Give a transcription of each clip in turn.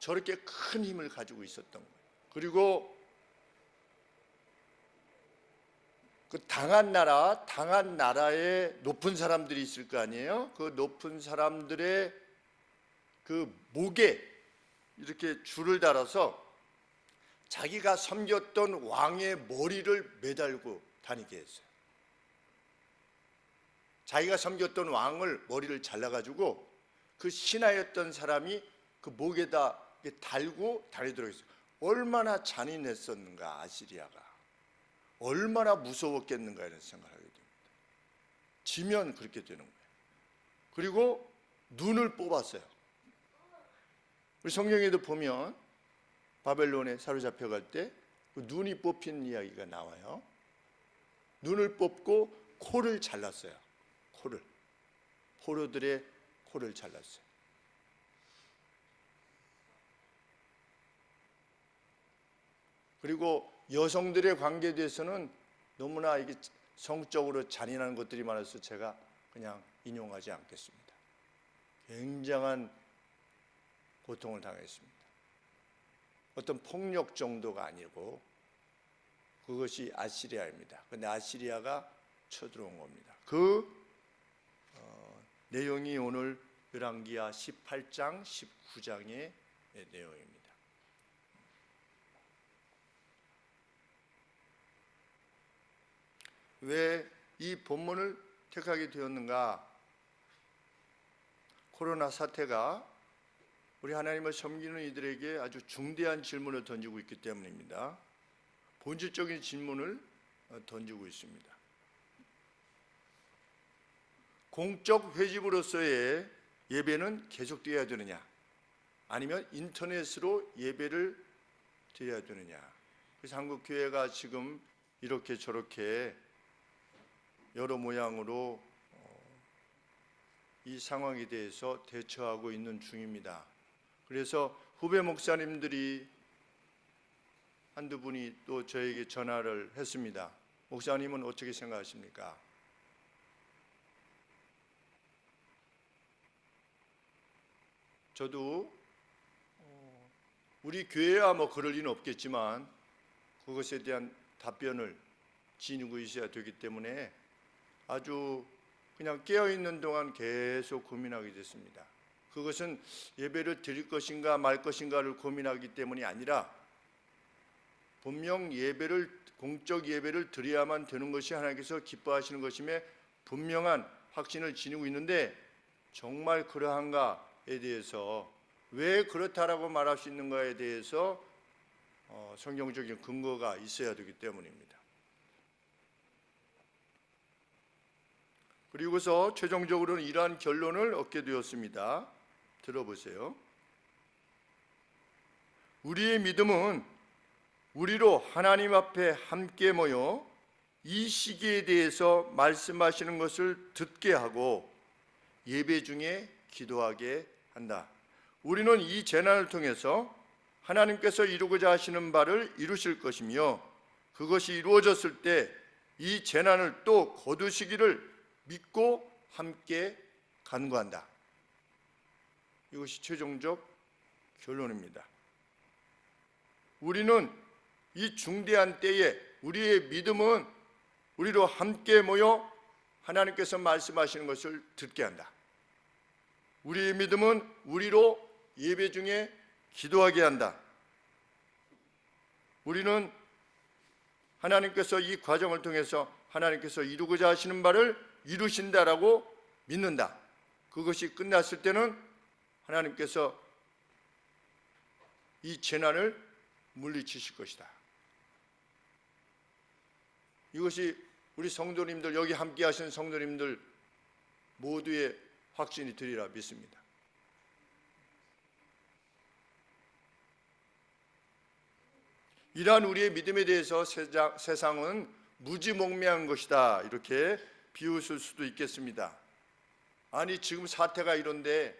저렇게 큰 힘을 가지고 있었던 거예요. 그리고 그 당한 나라에 높은 사람들이 있을 거 아니에요? 그 높은 사람들의 그 목에 이렇게 줄을 달아서 자기가 섬겼던 왕의 머리를 매달고 다니게 했어요. 자기가 섬겼던 왕을 머리를 잘라가지고 그 신하였던 사람이 그 목에다 달고 다니도록 했어요. 얼마나 잔인했었는가, 아시리아가. 얼마나 무서웠겠는가 이런 생각을 하게 됩니다. 지면 그렇게 되는 거예요. 그리고 눈을 뽑았어요. 우리 성경에도 보면 바벨론에 사로잡혀갈 때 그 눈이 뽑힌 이야기가 나와요. 눈을 뽑고 코를 잘랐어요. 코를. 포로들의 코를 잘랐어요. 그리고 여성들의 관계에 대해서는 너무나 이게 성적으로 잔인한 것들이 많아서 제가 그냥 인용하지 않겠습니다. 굉장한 고통을 당했습니다. 어떤 폭력 정도가 아니고 그것이 아시리아입니다. 그런데 아시리아가 쳐들어온 겁니다. 그 내용이 오늘 열왕기하 18장, 19장의 내용입니다. 왜 이 본문을 택하게 되었는가? 코로나 사태가 우리 하나님을 섬기는 이들에게 아주 중대한 질문을 던지고 있기 때문입니다. 본질적인 질문을 던지고 있습니다. 공적 회집으로서의 예배는 계속되어야 되느냐? 아니면 인터넷으로 예배를 드려야 되느냐? 그래서 한국교회가 지금 이렇게 저렇게 여러 모양으로 이 상황에 대해서 대처하고 있는 중입니다. 그래서 후배 목사님들이 한두 분이 또 저에게 전화를 했습니다. 목사님은 어떻게 생각하십니까? 저도 우리 교회야 뭐 그럴 리는 없겠지만 그것에 대한 답변을 지니고 있어야 되기 때문에 아주 그냥 깨어있는 동안 계속 고민하게 됐습니다. 그것은 예배를 드릴 것인가 말 것인가를 고민하기 때문이 아니라 분명 공적 예배를 드려야만 되는 것이 하나님께서 기뻐하시는 것임에 분명한 확신을 지니고 있는데 정말 그러한가에 대해서 왜 그렇다라고 말할 수 있는가에 대해서 성경적인 근거가 있어야 되기 때문입니다. 그리고서 최종적으로는 이러한 결론을 얻게 되었습니다. 들어보세요. 우리의 믿음은 우리로 하나님 앞에 함께 모여 이 시기에 대해서 말씀하시는 것을 듣게 하고 예배 중에 기도하게 한다. 우리는 이 재난을 통해서 하나님께서 이루고자 하시는 바를 이루실 것이며 그것이 이루어졌을 때 이 재난을 또 거두시기를 믿고 함께 간구한다. 이것이 최종적 결론입니다. 우리는 이 중대한 때에 우리의 믿음은 우리로 함께 모여 하나님께서 말씀하시는 것을 듣게 한다. 우리의 믿음은 우리로 예배 중에 기도하게 한다. 우리는 하나님께서 이 과정을 통해서 하나님께서 이루고자 하시는 바를 이루신다라고 믿는다. 그것이 끝났을 때는 하나님께서 이 재난을 물리치실 것이다. 이것이 우리 성도님들, 여기 함께 하신 성도님들 모두의 확신이 되리라 믿습니다. 이러한 우리의 믿음에 대해서 세상은 무지몽매한 것이다, 이렇게 비웃을 수도 있겠습니다. 아니 지금 사태가 이런데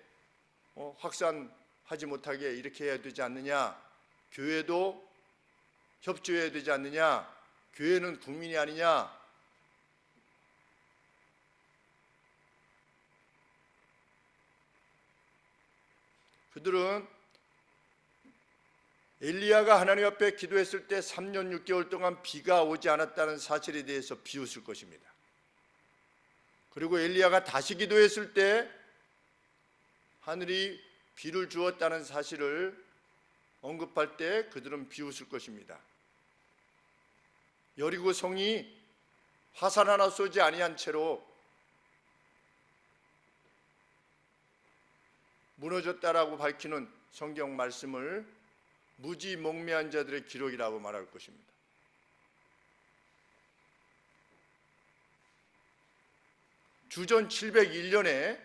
확산하지 못하게 이렇게 해야 되지 않느냐? 교회도 협조해야 되지 않느냐? 교회는 국민이 아니냐? 그들은 엘리야가 하나님 앞에 기도했을 때 3년 6개월 동안 비가 오지 않았다는 사실에 대해서 비웃을 것입니다. 그리고 엘리야가 다시 기도했을 때 하늘이 비를 주었다는 사실을 언급할 때 그들은 비웃을 것입니다. 여리고 성이 화살 하나 쏘지 아니한 채로 무너졌다라고 밝히는 성경 말씀을 무지몽매한 자들의 기록이라고 말할 것입니다. 주전 701년에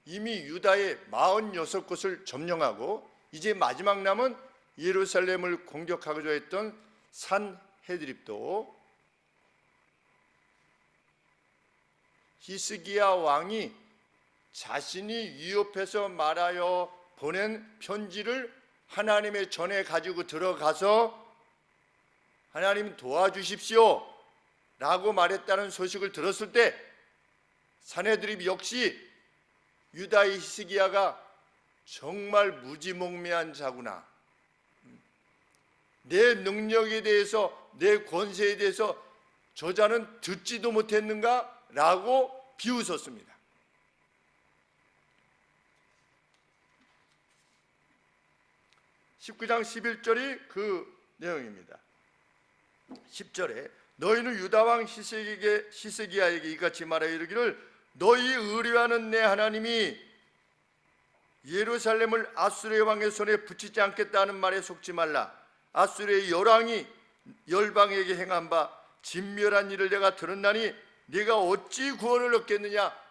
이미 유다의 46곳을 점령하고 이제 마지막 남은 예루살렘을 공격하고자 했던 산헤드립도 히스기야 왕이 자신이 위협해서 말하여 보낸 편지를 하나님의 전에 가지고 들어가서 하나님 도와주십시오 라고 말했다는 소식을 들었을 때 산헤드립 역시 유다의 히스기야가 정말 무지몽매한 자구나, 내 능력에 대해서 내 권세에 대해서 저자는 듣지도 못했는가 라고 비웃었습니다. 19장 11절이 그 내용입니다. 10절에 너희는 유다왕 히스기야에게 이같이 말하여 이르기를 너희 의뢰하는 내 하나님이 예루살렘을 아수르의 왕의 손에 붙이지 않겠다 하는 말에 속지 말라. 아수르의 열왕이 열방에게 행한 바 진멸한 일을 내가 들었나니 네가 어찌 구원을 얻겠느냐.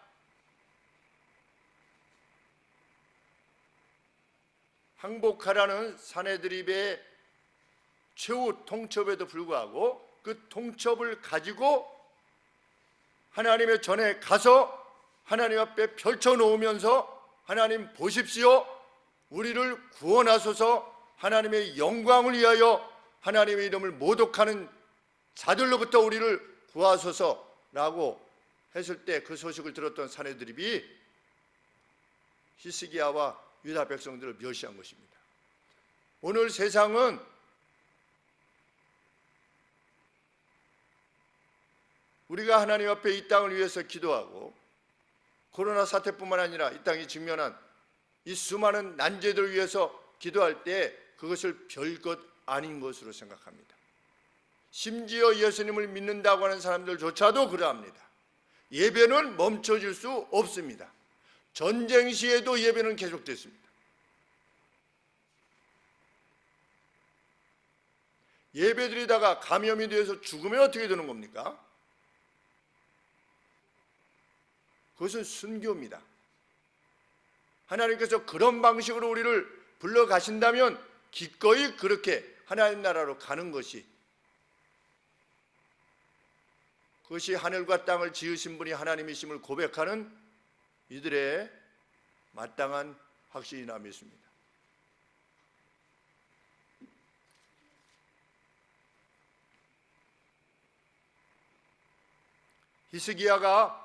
항복하라는 산헤드립의 최후 통첩에도 불구하고 그 통첩을 가지고 하나님의 전에 가서 하나님 앞에 펼쳐놓으면서 하나님 보십시오, 우리를 구원하소서, 하나님의 영광을 위하여 하나님의 이름을 모독하는 자들로부터 우리를 구하소서라고 했을 때 그 소식을 들었던 산헤드립이 히스기야와 유다 백성들을 멸시한 것입니다. 오늘 세상은 우리가 하나님 앞에 이 땅을 위해서 기도하고 코로나 사태뿐만 아니라 이 땅이 직면한 이 수많은 난제들을 위해서 기도할 때 그것을 별것 아닌 것으로 생각합니다. 심지어 예수님을 믿는다고 하는 사람들조차도 그러합니다. 예배는 멈춰질 수 없습니다. 전쟁 시에도 예배는 계속됐습니다. 예배드리다가 감염이 되어서 죽으면 어떻게 되는 겁니까? 그것은 순교입니다. 하나님께서 그런 방식으로 우리를 불러가신다면 기꺼이 그렇게 하나님 나라로 가는 것이, 그것이 하늘과 땅을 지으신 분이 하나님이심을 고백하는 이들의 마땅한 확신이나 믿습니다. 히스기야가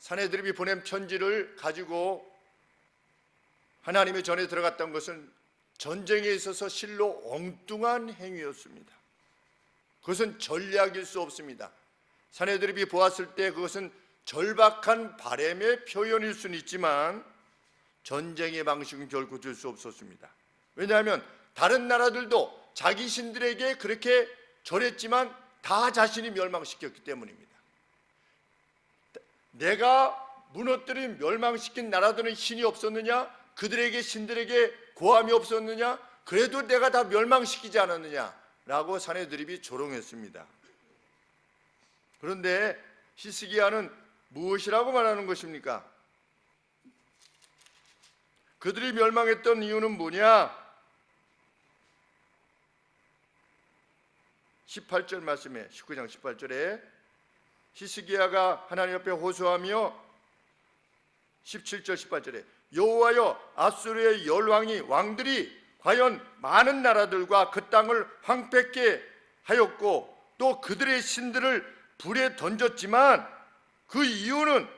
산헤드립이 보낸 편지를 가지고 하나님의 전에 들어갔던 것은 전쟁에 있어서 실로 엉뚱한 행위였습니다. 그것은 전략일 수 없습니다. 산헤드립이 보았을 때 그것은 절박한 바람의 표현일 수는 있지만 전쟁의 방식은 결코 될 수 없었습니다. 왜냐하면 다른 나라들도 자기 신들에게 그렇게 절했지만 다 자신이 멸망시켰기 때문입니다. 내가 무너뜨린 멸망시킨 나라들은 신이 없었느냐? 그들에게 신들에게 고함이 없었느냐? 그래도 내가 다 멸망시키지 않았느냐? 라고 산헤드립이 조롱했습니다. 그런데 히스기야는 무엇이라고 말하는 것입니까? 그들이 멸망했던 이유는 뭐냐? 18절 말씀에 19장 18절에 히스기야가 하나님 앞에 호소하며 17절 18절에 여호와여 아수르의 열왕이 왕들이 과연 많은 나라들과 그 땅을 황폐케 하였고 또 그들의 신들을 불에 던졌지만 그 이유는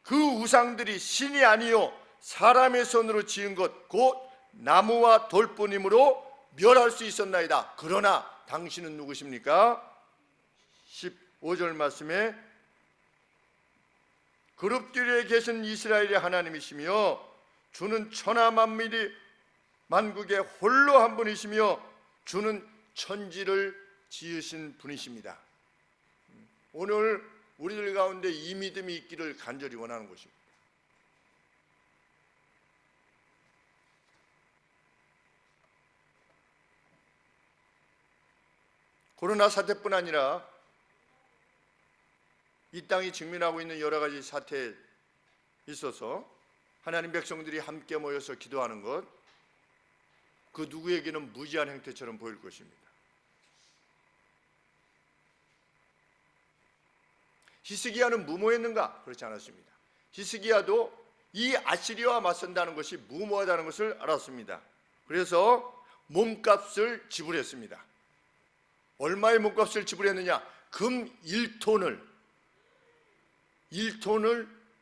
그 우상들이 신이 아니요 사람의 손으로 지은 것 곧 나무와 돌뿐이므로 멸할 수 있었나이다. 그러나 당신은 누구십니까? 15절 말씀에 그룹들에 계신 이스라엘의 하나님이시며 주는 천하 만국의 홀로 한 분이시며 주는 천지를 지으신 분이십니다. 오늘 우리들 가운데 이 믿음이 있기를 간절히 원하는 것입니다. 코로나 사태뿐 아니라 이 땅이 직면하고 있는 여러 가지 사태에 있어서 하나님 백성들이 함께 모여서 기도하는 것, 그 누구에게는 무지한 행태처럼 보일 것입니다. 히스기야는 무모했는가? 그렇지 않았습니다. 히스기야도 이 아시리아와 맞선다는 것이 무모하다는 것을 알았습니다. 그래서 몸값을 지불했습니다. 얼마의 몸값을 지불했느냐? 금 1톤을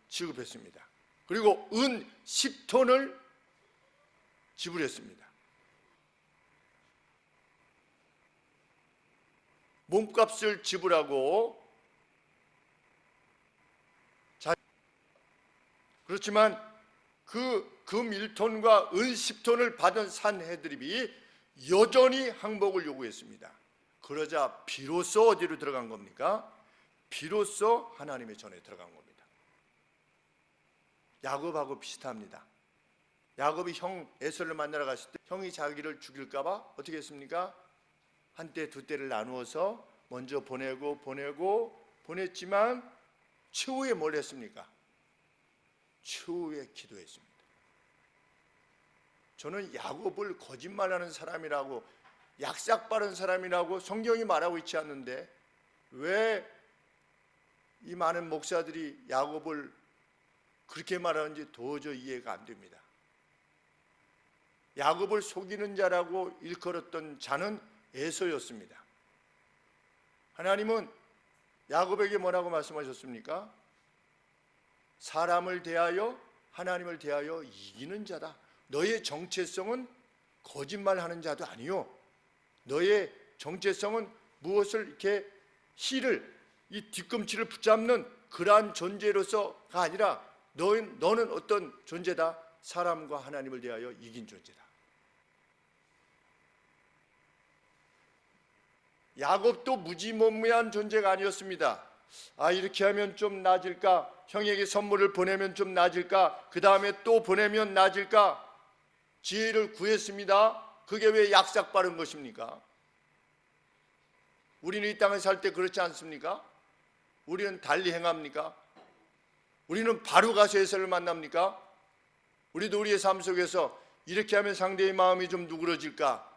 지급했습니다. 그리고 은 10톤을 지불했습니다. 몸값을 지불하고, 그렇지만 그 금 1톤과 은 10톤을 받은 산헤드립이 여전히 항복을 요구했습니다. 그러자 비로소 어디로 들어간 겁니까? 비로소 하나님의 전에 들어간 겁니다. 야곱하고 비슷합니다. 야곱이 형 에서를 만나러 갔을 때 형이 자기를 죽일까 봐 어떻게 했습니까? 한 때 두 때를 나누어서 먼저 보냈지만 추후에 뭘 했습니까? 추후에 기도했습니다. 저는 야곱을 거짓말하는 사람이라고, 약삭 빠른 사람이라고 성경이 말하고 있지 않는데 왜 이 많은 목사들이 야곱을 그렇게 말하는지 도저히 이해가 안 됩니다. 야곱을 속이는 자라고 일컬었던 자는 에서였습니다. 하나님은 야곱에게 뭐라고 말씀하셨습니까? 사람을 대하여, 하나님을 대하여 이기는 자다. 너의 정체성은 거짓말하는 자도 아니요, 너의 정체성은 무엇을 이렇게 이 뒤꿈치를 붙잡는 그러한 존재로서가 아니라 너는 어떤 존재다? 사람과 하나님을 대하여 이긴 존재다. 야곱도 무지몽매한 존재가 아니었습니다. 이렇게 하면 좀 나아질까? 형에게 선물을 보내면 좀 나아질까? 그 다음에 또 보내면 나아질까? 지혜를 구했습니다. 그게 왜 약삭 빠른 것입니까? 우리는 이 땅에 살 때 그렇지 않습니까? 우리는 달리 행합니까? 우리는 바로 가서 예수를 만납니까? 우리도 우리의 삶 속에서 이렇게 하면 상대의 마음이 좀 누그러질까?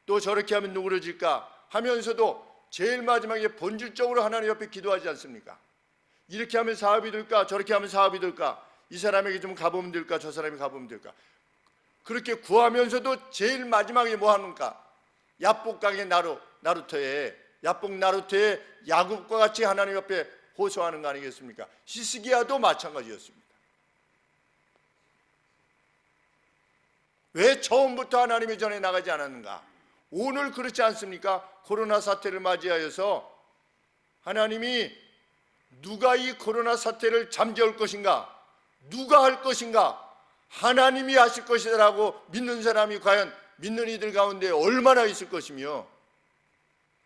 또 저렇게 하면 누그러질까? 하면서도 제일 마지막에 본질적으로 하나님 옆에 기도하지 않습니까? 이렇게 하면 사업이 될까? 저렇게 하면 사업이 될까? 이 사람에게 좀 가보면 될까? 저 사람이 가보면 될까? 그렇게 구하면서도 제일 마지막에 뭐 하는가? 야복강의 나루터에 야곱과 같이 하나님 옆에 호소하는 거 아니겠습니까? 히스기야도 마찬가지였습니다. 왜 처음부터 하나님의 전에 나가지 않았는가? 오늘 그렇지 않습니까? 코로나 사태를 맞이하여서 하나님이 누가 이 코로나 사태를 잠재울 것인가? 누가 할 것인가? 하나님이 하실 것이라고 믿는 사람이 과연 믿는 이들 가운데 얼마나 있을 것이며,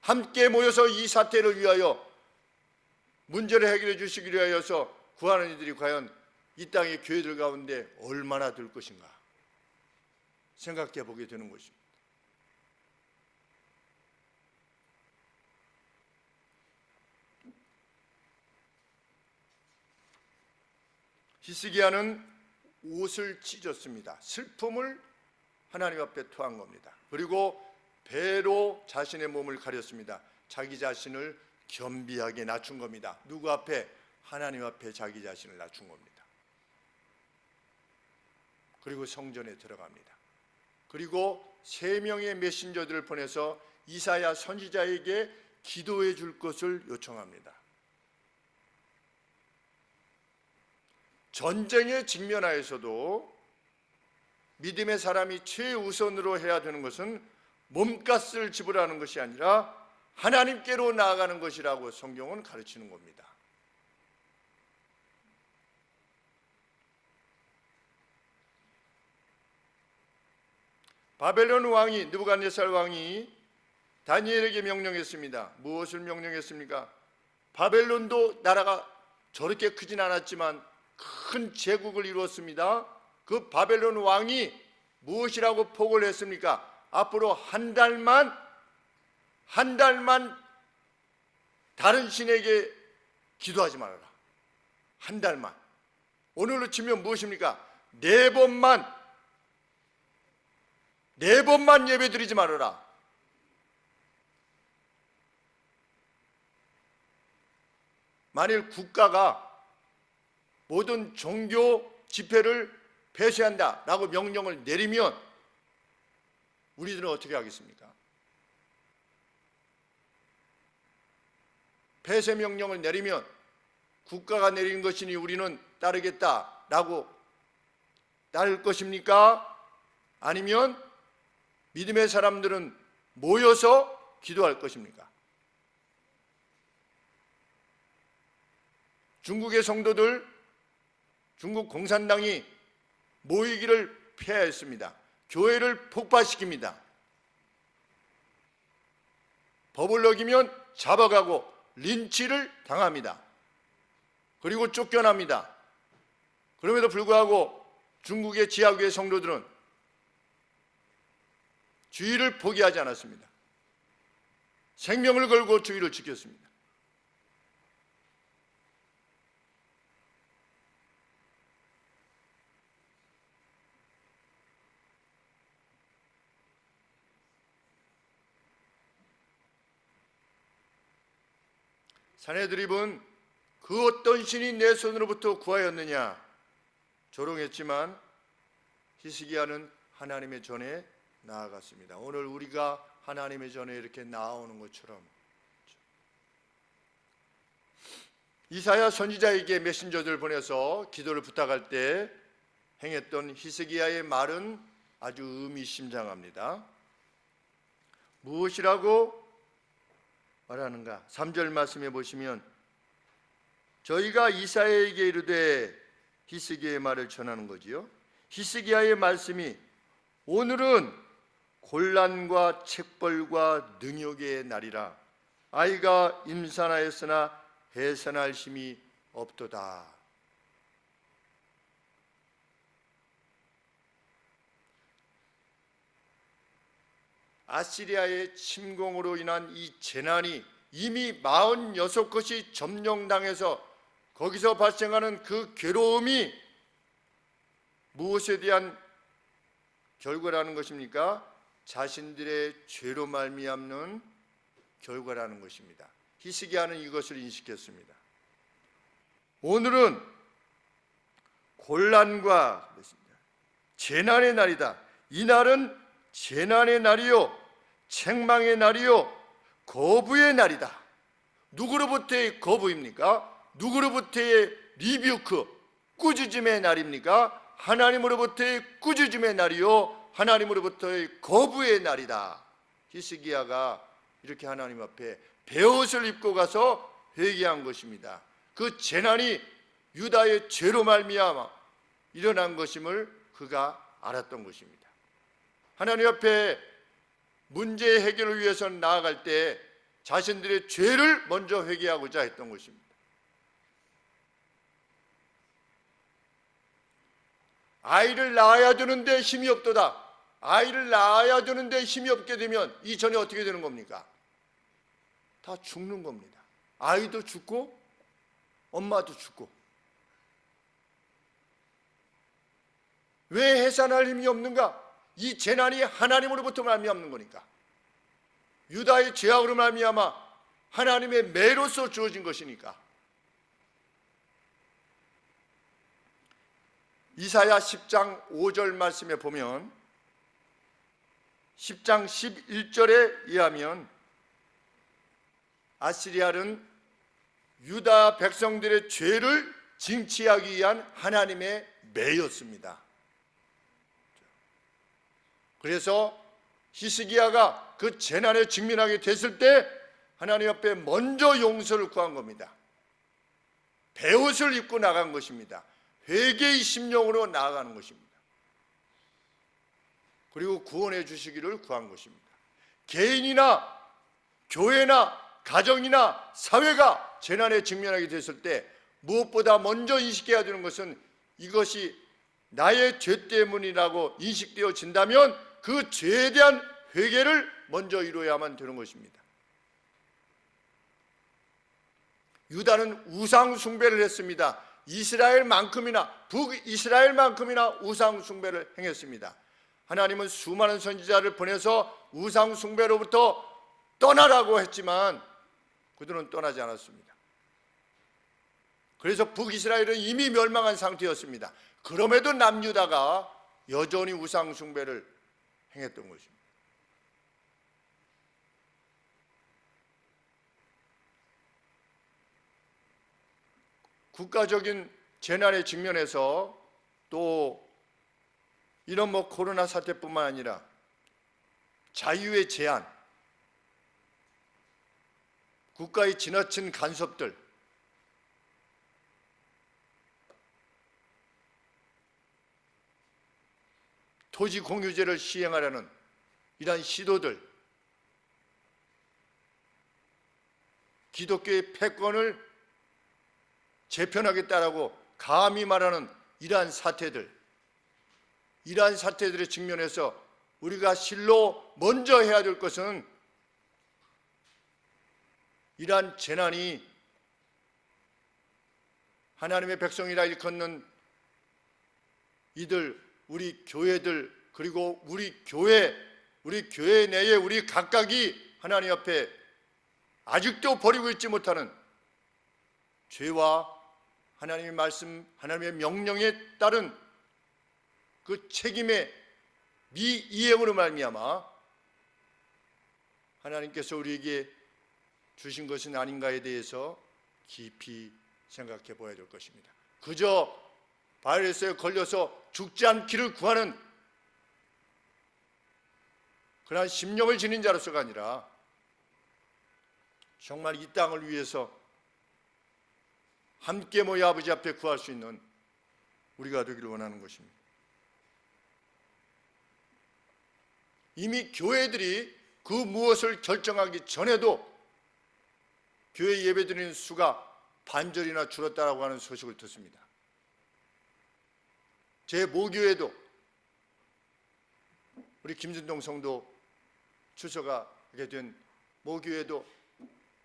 함께 모여서 이 사태를 위하여 문제를 해결해 주시기 위하여서 구하는 이들이 과연 이 땅의 교회들 가운데 얼마나 될 것인가 생각해 보게 되는 것입니다. 히스기야는 옷을 찢었습니다. 슬픔을 하나님 앞에 토한 겁니다. 그리고 배로 자신의 몸을 가렸습니다. 자기 자신을 겸비하게 낮춘 겁니다. 누구 앞에? 하나님 앞에 자기 자신을 낮춘 겁니다. 그리고 성전에 들어갑니다. 그리고 3명의 메신저들을 보내서 이사야 선지자에게 기도해 줄 것을 요청합니다. 전쟁에 직면하여서도 믿음의 사람이 최우선으로 해야 되는 것은 몸값을 지불하는 것이 아니라 하나님께로 나아가는 것이라고 성경은 가르치는 겁니다. 바벨론 왕이, 느부갓네살 왕이 다니엘에게 명령했습니다. 무엇을 명령했습니까? 바벨론도 나라가 저렇게 크진 않았지만 큰 제국을 이루었습니다. 그 바벨론 왕이 무엇이라고 포고를 했습니까? 앞으로 한 달만 다른 신에게 기도하지 말아라. 한 달만. 오늘로 치면 무엇입니까? 네 번만 예배 드리지 말아라. 만일 국가가 모든 종교 집회를 폐쇄한다라고 명령을 내리면 우리들은 어떻게 하겠습니까? 폐쇄 명령을 내리면 국가가 내린 것이니 우리는 따르겠다라고 따를 것입니까? 아니면 믿음의 사람들은 모여서 기도할 것입니까? 중국의 성도들, 중국 공산당이 모이기를 폐하였습니다. 교회를 폭파시킵니다. 법을 어기면 잡아가고 린치를 당합니다. 그리고 쫓겨납니다. 그럼에도 불구하고 중국의 지하교회 성도들은 주의를 포기하지 않았습니다. 생명을 걸고 주의를 지켰습니다. 사내드립은 그 어떤 신이 내 손으로부터 구하였느냐 조롱했지만 히스기야는 하나님의 전에 나아갔습니다. 오늘 우리가 하나님의 전에 이렇게 나아오는 것처럼 이사야 선지자에게 메신저들 보내서 기도를 부탁할 때 행했던 히스기야의 말은 아주 의미심장합니다. 무엇이라고 말하는가? 3절 말씀해 보시면 저희가 이사야에게 이르되 히스기야의 말을 전하는 거지요. 히스기야의 말씀이 오늘은 곤란과 책벌과 능욕의 날이라 아이가 임산하였으나 해산할 힘이 없도다. 아시리아의 침공으로 인한 이 재난이 이미 46곳이 점령당해서 거기서 발생하는 그 괴로움이 무엇에 대한 결과라는 것입니까? 자신들의 죄로 말미암는 결과라는 것입니다. 히스기야는 이것을 인식했습니다. 오늘은 곤란과 재난의 날이다. 이 날은 재난의 날이요, 책망의 날이요, 거부의 날이다. 누구로부터의 거부입니까? 누구로부터의 리뷰크, 꾸짖음의 날입니까? 하나님으로부터의 꾸짖음의 날이요, 하나님으로부터의 거부의 날이다. 히스기야가 이렇게 하나님 앞에 베옷을 입고 가서 회개한 것입니다. 그 재난이 유다의 죄로 말미암아 일어난 것임을 그가 알았던 것입니다. 하나님 앞에 문제 해결을 위해서 나아갈 때 자신들의 죄를 먼저 회개하고자 했던 것입니다. 아이를 낳아야 되는데 힘이 없도다. 아이를 낳아야 되는데 힘이 없게 되면 이 전에 어떻게 되는 겁니까? 다 죽는 겁니다. 아이도 죽고 엄마도 죽고. 왜 해산할 힘이 없는가? 이 재난이 하나님으로부터 말미암는 거니까. 유다의 죄악으로 말미암아 하나님의 매로서 주어진 것이니까. 이사야 10장 5절 말씀에 보면 10장 11절에 의하면 아시리아는 유다 백성들의 죄를 징치하기 위한 하나님의 매였습니다. 그래서 히스기야가 그 재난에 직면하게 됐을 때 하나님 앞에 먼저 용서를 구한 겁니다. 베옷을 입고 나간 것입니다. 회개의 심령으로 나아가는 것입니다. 그리고 구원해 주시기를 구한 것입니다. 개인이나 교회나 가정이나 사회가 재난에 직면하게 됐을 때 무엇보다 먼저 인식해야 되는 것은 이것이 나의 죄 때문이라고 인식되어진다면 그 죄에 대한 회개를 먼저 이루어야만 되는 것입니다. 유다는 우상 숭배를 했습니다. 이스라엘만큼이나 북이스라엘만큼이나 우상 숭배를 행했습니다. 하나님은 수많은 선지자를 보내서 우상 숭배로부터 떠나라고 했지만 그들은 떠나지 않았습니다. 그래서 북이스라엘은 이미 멸망한 상태였습니다. 그럼에도 남유다가 여전히 우상 숭배를 행했던 것입니다. 국가적인 재난에 직면해서 또 이런 코로나 사태뿐만 아니라 자유의 제한, 국가의 지나친 간섭들, 토지 공유제를 시행하려는 이러한 시도들, 기독교의 패권을 재편하겠다라고 감히 말하는 이러한 사태들에 직면해서 우리가 실로 먼저 해야 될 것은 이러한 재난이 하나님의 백성이라 일컫는 이들, 우리 교회들, 그리고 우리 교회 내에 우리 각각이 하나님 앞에 아직도 버리고 있지 못하는 죄와 하나님의 말씀, 하나님의 명령에 따른 그 책임의 미이행으로 말미암아 하나님께서 우리에게 주신 것은 아닌가에 대해서 깊이 생각해 보아야 될 것입니다. 그저 바이러스에 걸려서 죽지 않기를 구하는 그러한 심령을 지닌 자로서가 아니라 정말 이 땅을 위해서 함께 모여 아버지 앞에 구할 수 있는 우리가 되기를 원하는 것입니다. 이미 교회들이 그 무엇을 결정하기 전에도 교회 예배드리는 수가 반절이나 줄었다라고 하는 소식을 듣습니다. 제 모교회도 우리 김진동 성도 추서가게 된 모교회도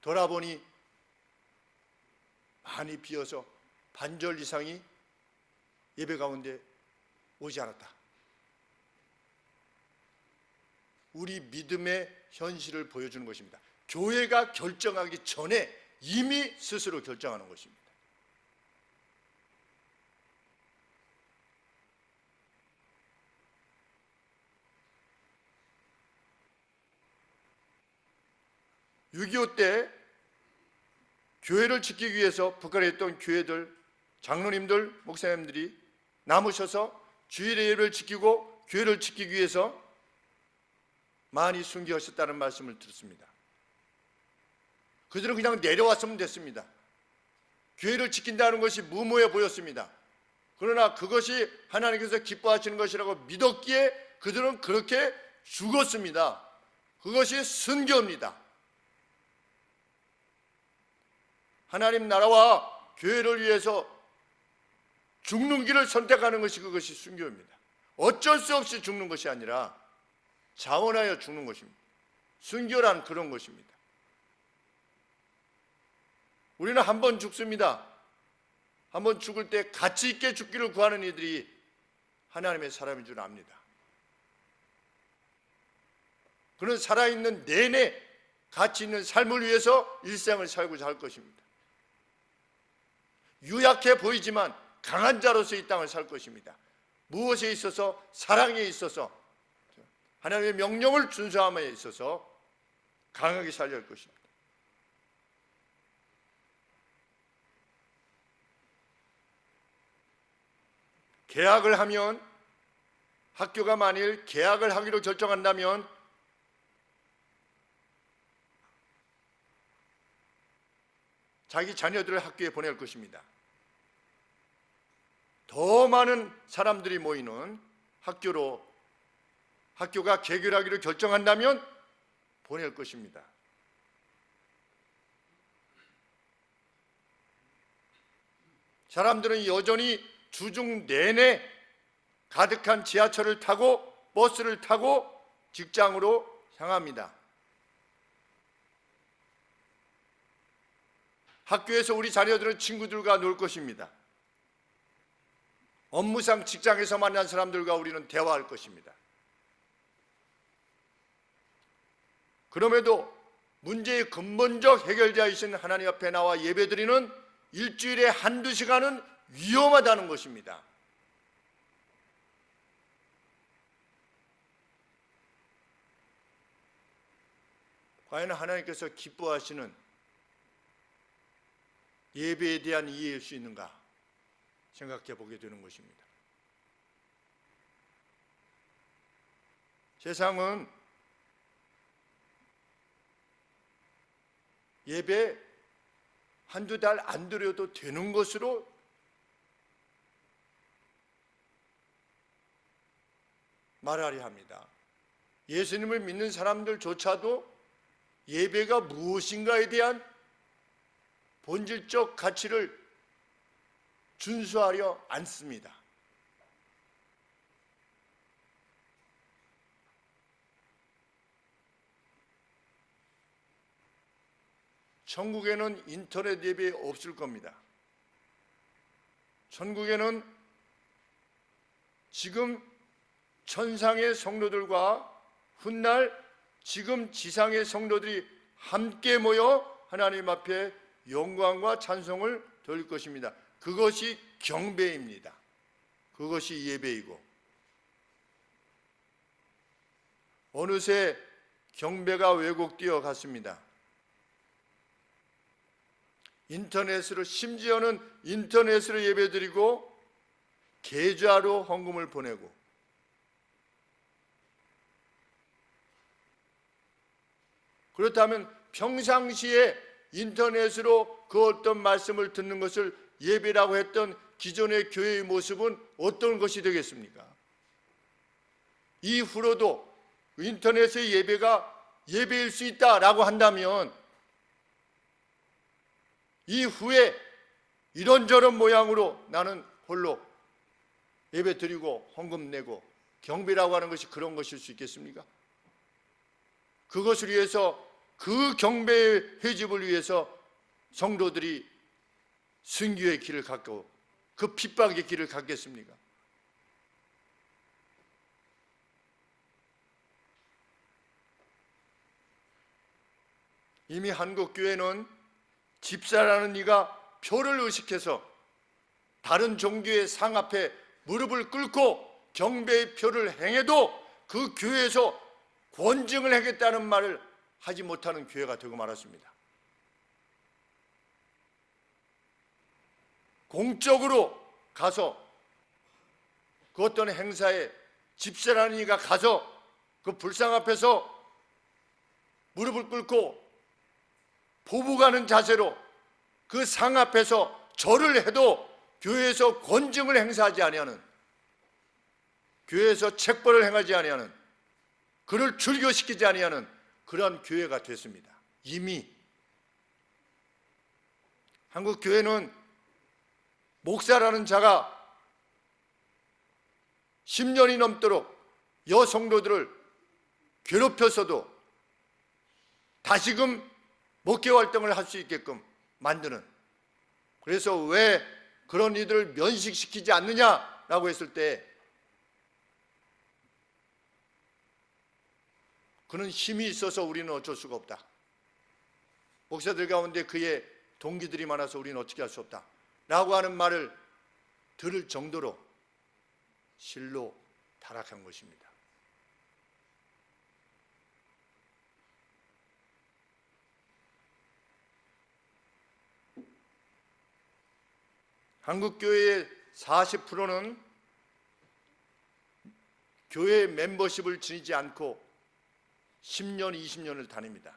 돌아보니 많이 비어서 반절 이상이 예배 가운데 오지 않았다. 우리 믿음의 현실을 보여주는 것입니다. 교회가 결정하기 전에 이미 스스로 결정하는 것입니다. (6.25) 때 교회를 지키기 위해서 북한에 있던 교회들, 장로님들, 목사님들이 남으셔서 주일 예배를 지키고 교회를 지키기 위해서 많이 순교하셨다는 말씀을 듣습니다. 그들은 그냥 내려왔으면 됐습니다. 교회를 지킨다는 것이 무모해 보였습니다. 그러나 그것이 하나님께서 기뻐하시는 것이라고 믿었기에 그들은 그렇게 죽었습니다. 그것이 순교입니다. 하나님 나라와 교회를 위해서 죽는 길을 선택하는 것이 그것이 순교입니다. 어쩔 수 없이 죽는 것이 아니라 자원하여 죽는 것입니다. 순교란 그런 것입니다. 우리는 한 번 죽습니다. 한 번 죽을 때 가치 있게 죽기를 구하는 이들이 하나님의 사람인 줄 압니다. 그는 살아있는 내내 가치 있는 삶을 위해서 일생을 살고자 할 것입니다. 유약해 보이지만 강한 자로서 이 땅을 살 것입니다. 무엇에 있어서? 사랑에 있어서, 하나님의 명령을 준수함에 있어서 강하게 살려야 할 것입니다. 계약을 하면 학교가 만일 개학을 하기로 결정한다면 자기 자녀들을 학교에 보낼 것입니다. 더 많은 사람들이 모이는 학교가 개교하기로 결정한다면 보낼 것입니다. 사람들은 여전히 주중 내내 가득한 지하철을 타고 버스를 타고 직장으로 향합니다. 학교에서 우리 자녀들은 친구들과 놀 것입니다. 업무상 직장에서 만난 사람들과 우리는 대화할 것입니다. 그럼에도 문제의 근본적 해결자이신 하나님 앞에 나와 예배드리는 일주일에 한두 시간은 위험하다는 것입니다. 과연 하나님께서 기뻐하시는 예배에 대한 이해일 수 있는가 생각해 보게 되는 것입니다. 세상은 예배 한두 달 안 드려도 되는 것으로 말하려 합니다. 예수님을 믿는 사람들조차도 예배가 무엇인가에 대한 본질적 가치를 준수하려 않습니다. 천국에는 인터넷 예배 없을 겁니다. 천국에는 지금 천상의 성도들과 훗날 지금 지상의 성도들이 함께 모여 하나님 앞에 영광과 찬송을 돌릴 것입니다. 그것이 경배입니다. 그것이 예배이고, 어느새 경배가 왜곡되어 갔습니다. 인터넷으로, 심지어는 인터넷으로 예배드리고 계좌로 헌금을 보내고, 그렇다면 평상시에 인터넷으로 그 어떤 말씀을 듣는 것을 예배라고 했던 기존의 교회의 모습은 어떤 것이 되겠습니까? 이후로도 인터넷의 예배가 예배일 수 있다라고 한다면 이후에 이런저런 모양으로 나는 홀로 예배 드리고 헌금 내고 경배라고 하는 것이 그런 것일 수 있겠습니까? 그것을 위해서, 그 경배의 회집을 위해서 성도들이 순교의 길을 갖고 그 핍박의 길을 갖겠습니까? 이미 한국 교회는 집사라는 이가 표를 의식해서 다른 종교의 상 앞에 무릎을 꿇고 경배의 표를 행해도 그 교회에서 권증을 하겠다는 말을 하지 못하는 교회가 되고 말았습니다. 공적으로 가서 그 어떤 행사에 집사라는 이가 가서 그 불상 앞에서 무릎을 꿇고 보부가는 자세로 그 상 앞에서 절을 해도 교회에서 권증을 행사하지 아니하는, 교회에서 책벌을 행하지 아니하는, 그를 출교시키지 아니하는 그런 교회가 됐습니다. 이미 한국 교회는 목사라는 자가 10년이 넘도록 여성도들을 괴롭혀서도 다시금 목회 활동을 할 수 있게끔 만드는, 그래서 왜 그런 이들을 면식시키지 않느냐라고 했을 때 그는 힘이 있어서 우리는 어쩔 수가 없다. 목사들 가운데 그의 동기들이 많아서 우리는 어떻게 할 수 없다 라고 하는 말을 들을 정도로 실로 타락한 것입니다. 한국 교회의 40%는 교회 멤버십을 지니지 않고 10년, 20년을 다닙니다.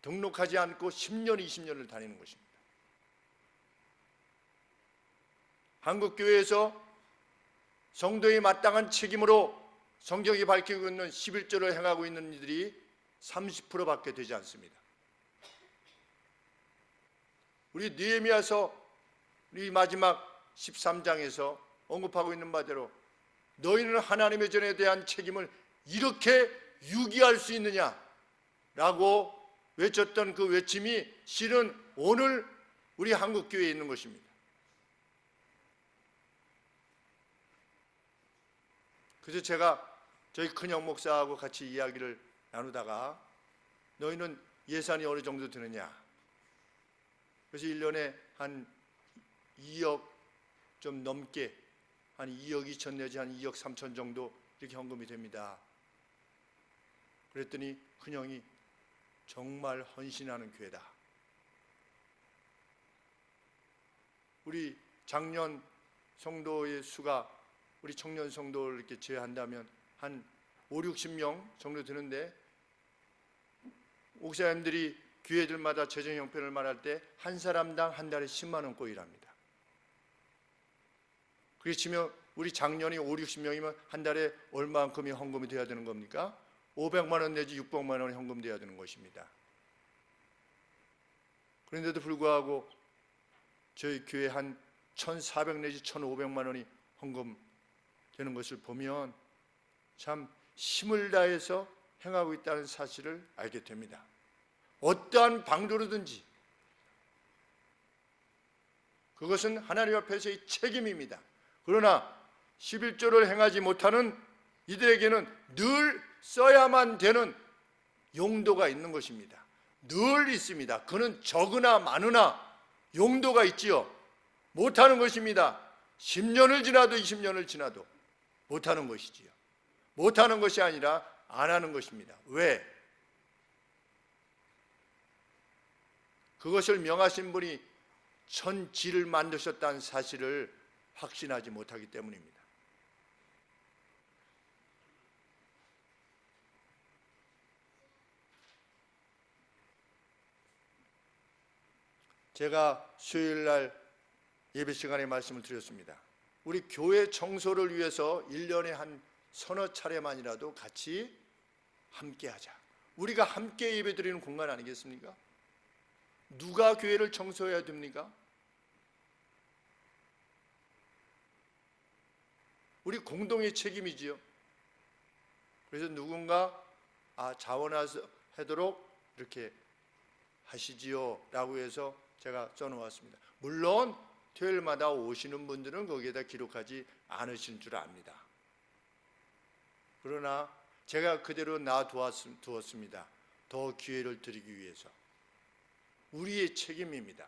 등록하지 않고 10년, 20년을 다니는 것입니다. 한국교회에서 성도의 마땅한 책임으로 성경이 밝히고 있는 11조를 행하고 있는 이들이 30%밖에 되지 않습니다. 우리 느헤미야서 우리 마지막 13장에서 언급하고 있는 바대로 너희는 하나님의 전에 대한 책임을 이렇게 유기할 수 있느냐라고 외쳤던 그 외침이 실은 오늘 우리 한국교회에 있는 것입니다. 그래서 제가 저희 큰형 목사하고 같이 이야기를 나누다가 너희는 예산이 어느 정도 드느냐? 그래서 1년에 한 2억 좀 넘게 한 2억 2천 내지 한 2억 3천 정도 이렇게 헌금이 됩니다. 그랬더니 큰형이 정말 헌신하는 교회다. 우리 작년 성도의 수가 우리 청년 성도를 이렇게 제외한다면 한 5, 60명 정도 되는데 목사님들이 교회들마다 재정 형편을 말할 때 한 사람당 한 달에 10만 원 꼴이랍니다. 그렇게 치면 우리 작년이 5, 60명이면 한 달에 얼마만큼이 헌금이 돼야 되는 겁니까? 500만 원 내지 600만 원이 헌금돼야 되는 것입니다. 그런데도 불구하고 저희 교회 한 1,400 내지 1,500만 원이 헌금되는 것을 보면 참 힘을 다해서 행하고 있다는 사실을 알게 됩니다. 어떠한 방도로든지 그것은 하나님 앞에서의 책임입니다. 그러나 11조를 행하지 못하는 이들에게는 늘 써야만 되는 용도가 있는 것입니다. 늘 있습니다. 그는 적으나 많으나 용도가 있지요. 못하는 것입니다. 10년을 지나도 20년을 지나도 못하는 것이지요. 못하는 것이 아니라 안 하는 것입니다. 왜? 그것을 명하신 분이 천지를 만드셨다는 사실을 확신하지 못하기 때문입니다. 제가 수요일 날 예배 시간에 말씀을 드렸습니다. 우리 교회 청소를 위해서 1년에 한 서너 차례만이라도 같이 함께 하자. 우리가 함께 예배 드리는 공간 아니겠습니까? 누가 교회를 청소해야 됩니까? 우리 공동의 책임이지요. 그래서 누군가 자원하도록 이렇게 하시지요 라고 해서 제가 써놓았습니다. 물론 토요일마다 오시는 분들은 거기에다 기록하지 않으신 줄 압니다. 그러나 제가 그대로 놔두었습니다. 더 기회를 드리기 위해서. 우리의 책임입니다.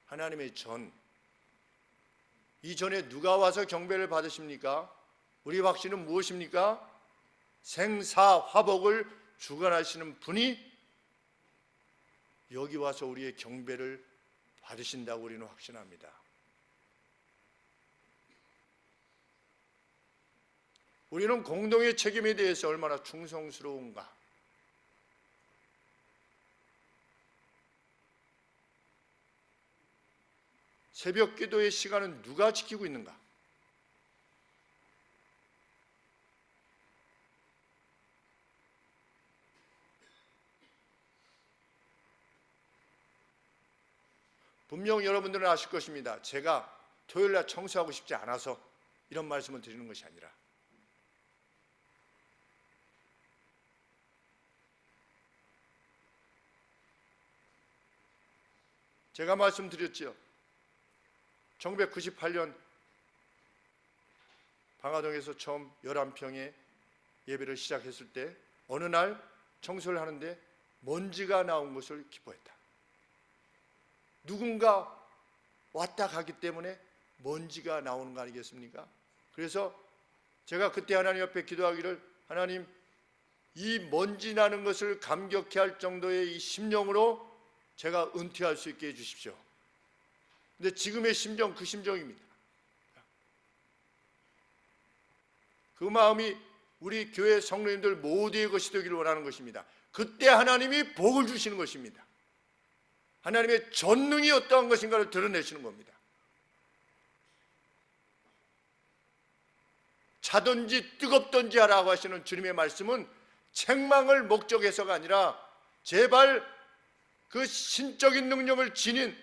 하나님의 전. 이전에 누가 와서 경배를 받으십니까? 우리 확신은 무엇입니까? 생사화복을 주관하시는 분이 여기 와서 우리의 경배를 받으신다고 우리는 확신합니다. 우리는 공동의 책임에 대해서 얼마나 충성스러운가? 새벽 기도의 시간은 누가 지키고 있는가? 분명 여러분들은 아실 것입니다. 제가 토요일날 청소하고 싶지 않아서 이런 말씀을 드리는 것이 아니라 제가 말씀드렸지요. 1998년 방화동에서 처음 11평의 예배를 시작했을 때 어느 날 청소를 하는데 먼지가 나온 것을 기뻐했다. 누군가 왔다 가기 때문에 먼지가 나오는 거 아니겠습니까? 그래서 제가 그때 하나님 앞에 기도하기를, 하나님, 이 먼지 나는 것을 감격해 할 정도의 이 심령으로 제가 은퇴할 수 있게 해주십시오. 근데 지금의 심정, 그 심정입니다. 그 마음이 우리 교회 성도님들 모두의 것이 되기를 원하는 것입니다. 그때 하나님이 복을 주시는 것입니다. 하나님의 전능이 어떠한 것인가를 드러내시는 겁니다. 차든지 뜨겁든지 하라고 하시는 주님의 말씀은 책망을 목적해서가 아니라 제발 그 신적인 능력을 지닌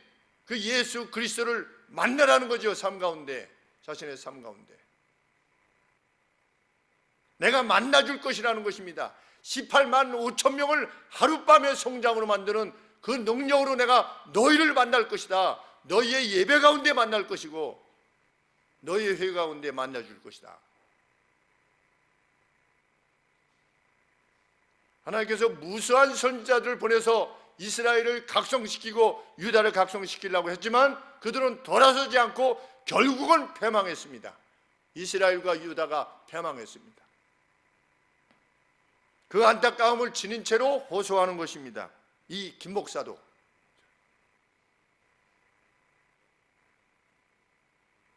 그 예수 그리스도를 만나라는 거죠. 삶 가운데, 자신의 삶 가운데 내가 만나줄 것이라는 것입니다. 18만 5천 명을 하룻밤에 성장으로 만드는 그 능력으로 내가 너희를 만날 것이다. 너희의 예배 가운데 만날 것이고 너희의 회개 가운데 만나줄 것이다. 하나님께서 무수한 선지자들을 보내서 이스라엘을 각성시키고 유다를 각성시키려고 했지만 그들은 돌아서지 않고 결국은 패망했습니다. 이스라엘과 유다가 패망했습니다. 그 안타까움을 지닌 채로 호소하는 것입니다. 이 김 목사도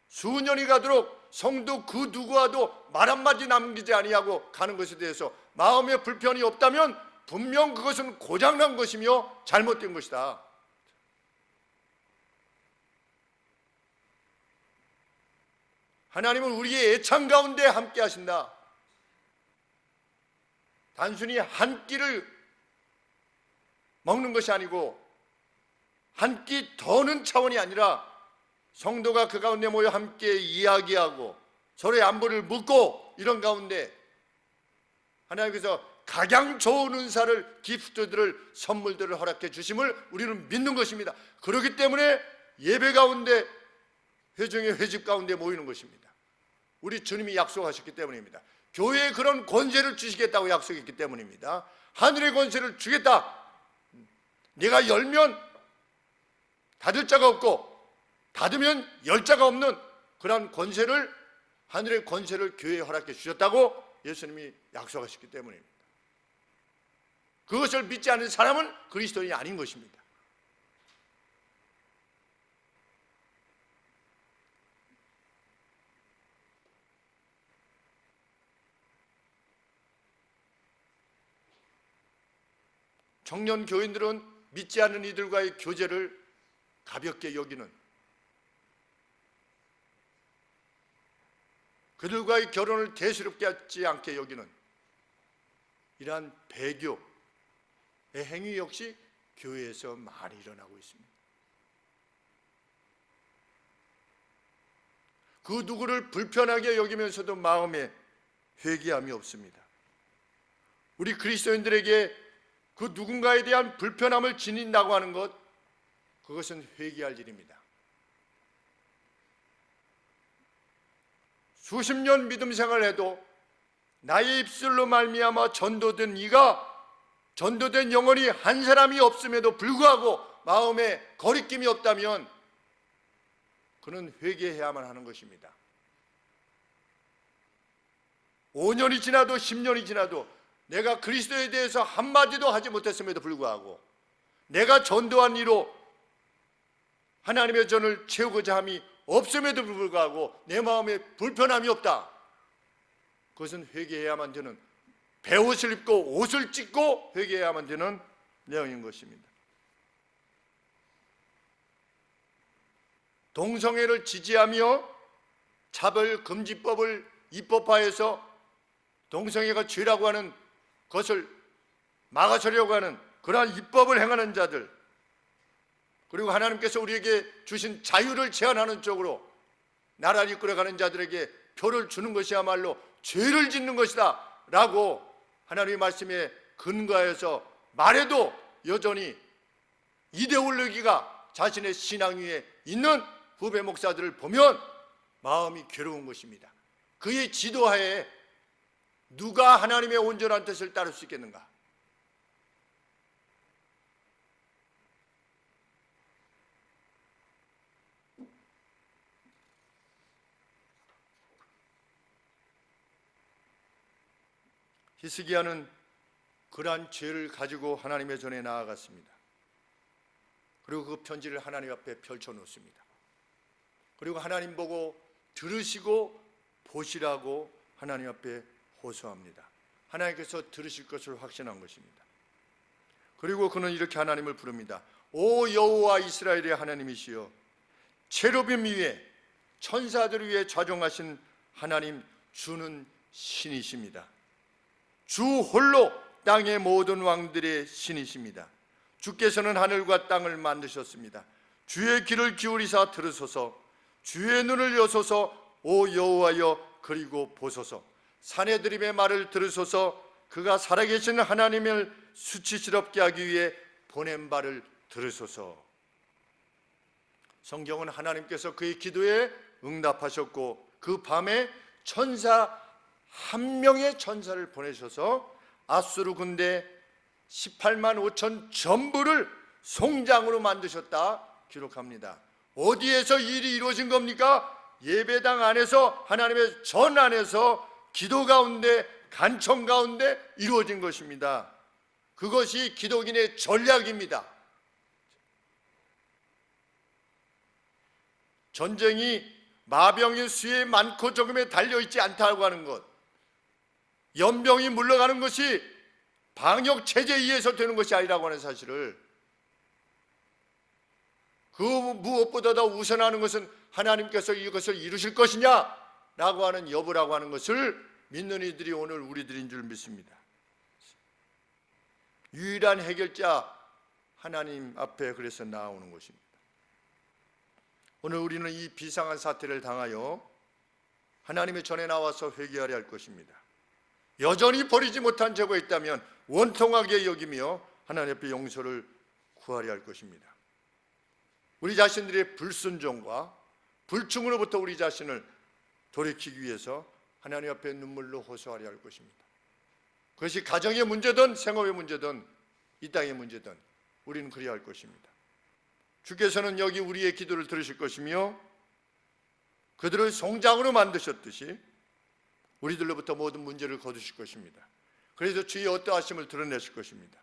수년이 가도록 성도 그 누구와도 말 한마디 남기지 아니하고 가는 것에 대해서 마음에 불편이 없다면 분명 그것은 고장난 것이며 잘못된 것이다. 하나님은 우리의 애창 가운데 함께 하신다. 단순히 한 끼를 먹는 것이 아니고 한 끼 더는 차원이 아니라 성도가 그 가운데 모여 함께 이야기하고 서로의 안부를 묻고 이런 가운데 하나님께서 가장 좋은 은사를, 기프트들을, 선물들을 허락해 주심을 우리는 믿는 것입니다. 그렇기 때문에 예배 가운데, 회중의 회집 가운데 모이는 것입니다. 우리 주님이 약속하셨기 때문입니다. 교회에 그런 권세를 주시겠다고 약속했기 때문입니다. 하늘의 권세를 주겠다. 네가 열면 닫을 자가 없고 닫으면 열 자가 없는 그런 권세를, 하늘의 권세를 교회에 허락해 주셨다고 예수님이 약속하셨기 때문입니다. 그것을 믿지 않는 사람은 그리스도인이 아닌 것입니다. 청년 교인들은 믿지 않는 이들과의 교제를 가볍게 여기는, 그들과의 결혼을 대수롭게 하지 않게 여기는 이러한 배교의 행위 역시 교회에서 많이 일어나고 있습니다. 그 누구를 불편하게 여기면서도 마음에 회개함이 없습니다. 우리 그리스도인들에게 그 누군가에 대한 불편함을 지닌다고 하는 것, 그것은 회개할 일입니다. 수십 년 믿음 생활을 해도 나의 입술로 말미암아 전도된 이가, 전도된 영혼이 한 사람이 없음에도 불구하고 마음에 거리낌이 없다면 그는 회개해야만 하는 것입니다. 5년이 지나도 10년이 지나도 내가 그리스도에 대해서 한마디도 하지 못했음에도 불구하고 내가 전도한 이로 하나님의 전을 채우고자 함이 없음에도 불구하고 내 마음에 불편함이 없다. 그것은 회개해야만 되는, 베옷을 입고 옷을 찢고 회개해야만 되는 내용인 것입니다. 동성애를 지지하며 차별금지법을 입법화해서 동성애가 죄라고 하는 것을 막아서려고 하는 그러한 입법을 행하는 자들, 그리고 하나님께서 우리에게 주신 자유를 제한하는 쪽으로 나라를 이끌어가는 자들에게 표를 주는 것이야말로 죄를 짓는 것이다 라고 하나님의 말씀에 근거해서 말해도 여전히 이데올로기가 자신의 신앙 위에 있는 후배 목사들을 보면 마음이 괴로운 것입니다. 그의 지도하에 누가 하나님의 온전한 뜻을 따를 수 있겠는가? 히스기야는 그러한 죄를 가지고 하나님의 전에 나아갔습니다. 그리고 그 편지를 하나님 앞에 펼쳐놓습니다. 그리고 하나님 보고 들으시고 보시라고 하나님 앞에 호소합니다. 하나님께서 들으실 것을 확신한 것입니다. 그리고 그는 이렇게 하나님을 부릅니다. 오 여호와 이스라엘의 하나님이시여, 체루빔 위에 천사들 위에 좌종하신 하나님 주는 신이십니다. 주 홀로 땅의 모든 왕들의 신이십니다. 주께서는 하늘과 땅을 만드셨습니다. 주의 귀를 기울이사 들으소서, 주의 눈을 여소서. 오 여호와여, 그리고 보소서. 사내들임의 말을 들으소서. 그가 살아계신 하나님을 수치스럽게 하기 위해 보낸 바를 들으소서. 성경은 하나님께서 그의 기도에 응답하셨고 그 밤에 천사 한 명의 천사를 보내셔서 아수르 군대 18만 5천 전부를 송장으로 만드셨다 기록합니다. 어디에서 이 일이 이루어진 겁니까? 예배당 안에서, 하나님의 전 안에서, 기도 가운데, 간청 가운데 이루어진 것입니다. 그것이 기독인의 전략입니다. 전쟁이 마병의 수에 많고 적음에 달려있지 않다고 하는 것, 연병이 물러가는 것이 방역 체제에 의해서 되는 것이 아니라고 하는 사실을, 그 무엇보다 더 우선하는 것은 하나님께서 이것을 이루실 것이냐라고 하는 여부라고 하는 것을 믿는 이들이 오늘 우리들인 줄 믿습니다. 유일한 해결자 하나님 앞에 그래서 나오는 것입니다. 오늘 우리는 이 비상한 사태를 당하여 하나님의 전에 나와서 회개하려 할 것입니다. 여전히 버리지 못한 죄가 있다면 원통하게 여기며 하나님 앞에 용서를 구하려 할 것입니다. 우리 자신들의 불순종과 불충으로부터 우리 자신을 돌이키기 위해서 하나님 앞에 눈물로 호소하려 할 것입니다. 그것이 가정의 문제든 생업의 문제든 이 땅의 문제든 우리는 그래야 할 것입니다. 주께서는 여기 우리의 기도를 들으실 것이며 그들을 송장으로 만드셨듯이 우리들로부터 모든 문제를 거두실 것입니다. 그래서 주의 어떠하심을 드러내실 것입니다.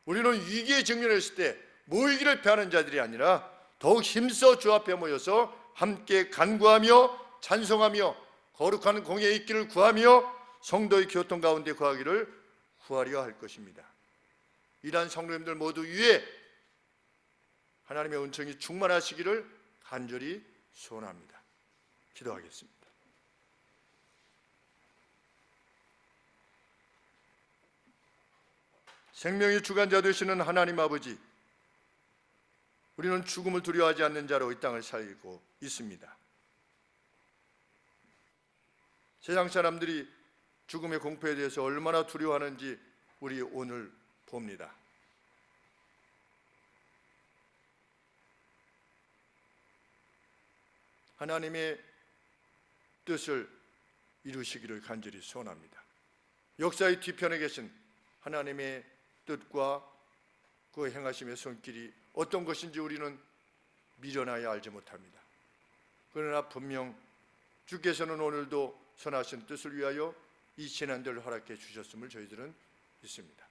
우리는 위기에 직면했을 때 모이기를 피하는 자들이 아니라 더욱 힘써 주 앞에 모여서 함께 간구하며 찬송하며 거룩한 공예의 있기를 구하며 성도의 교통 가운데 거하기를 구하려 할 것입니다. 이러한 성도님들 모두 위에 하나님의 은총이 충만하시기를 간절히 소원합니다. 기도하겠습니다. 생명의 주관자 되시는 하나님 아버지, 우리는 죽음을 두려워하지 않는 자로 이 땅을 살고 있습니다. 세상 사람들이 죽음의 공포에 대해서 얼마나 두려워하는지 우리 오늘 봅니다. 하나님의 뜻을 이루시기를 간절히 소원합니다. 역사의 뒤편에 계신 하나님의 뜻과 그 행하심의 손길이 어떤 것인지 우리는 미련하여 알지 못합니다. 그러나 분명 주께서는 오늘도 선하신 뜻을 위하여 이 재난들을 허락해 주셨음을 저희들은 믿습니다.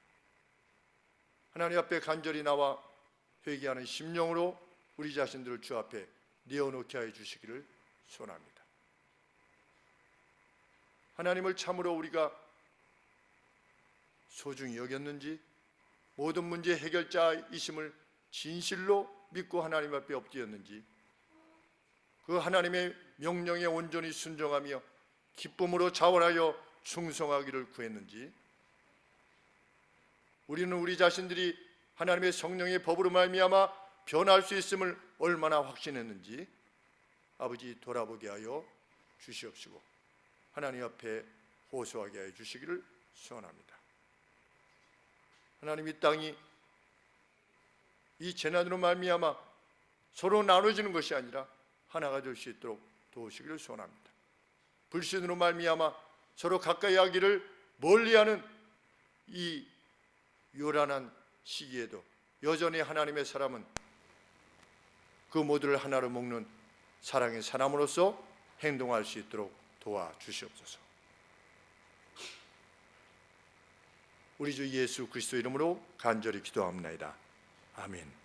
하나님 앞에 간절히 나와 회개하는 심령으로 우리 자신들을 주 앞에 내어놓게 하여 주시기를 소원합니다. 하나님을 참으로 우리가 소중히 여겼는지, 모든 문제 해결자이심을 진실로 믿고 하나님 앞에 엎드렸는지, 그 하나님의 명령에 온전히 순종하며 기쁨으로 자원하여 충성하기를 구했는지, 우리는 우리 자신들이 하나님의 성령의 법으로 말미암아 변할 수 있음을 얼마나 확신했는지 아버지 돌아보게 하여 주시옵시고 하나님 앞에 호소하게 하여 주시기를 소원합니다. 하나님, 이 땅이 이 재난으로 말미암아 서로 나눠지는 것이 아니라 하나가 될 수 있도록 도우시기를 소원합니다. 불신으로 말미암아 서로 가까이 하기를 멀리하는 이 요란한 시기에도 여전히 하나님의 사람은 그 모두를 하나로 묶는 사랑의 사람으로서 행동할 수 있도록 도와주시옵소서. 우리 주 예수 그리스도 이름으로 간절히 기도합니다. 아멘.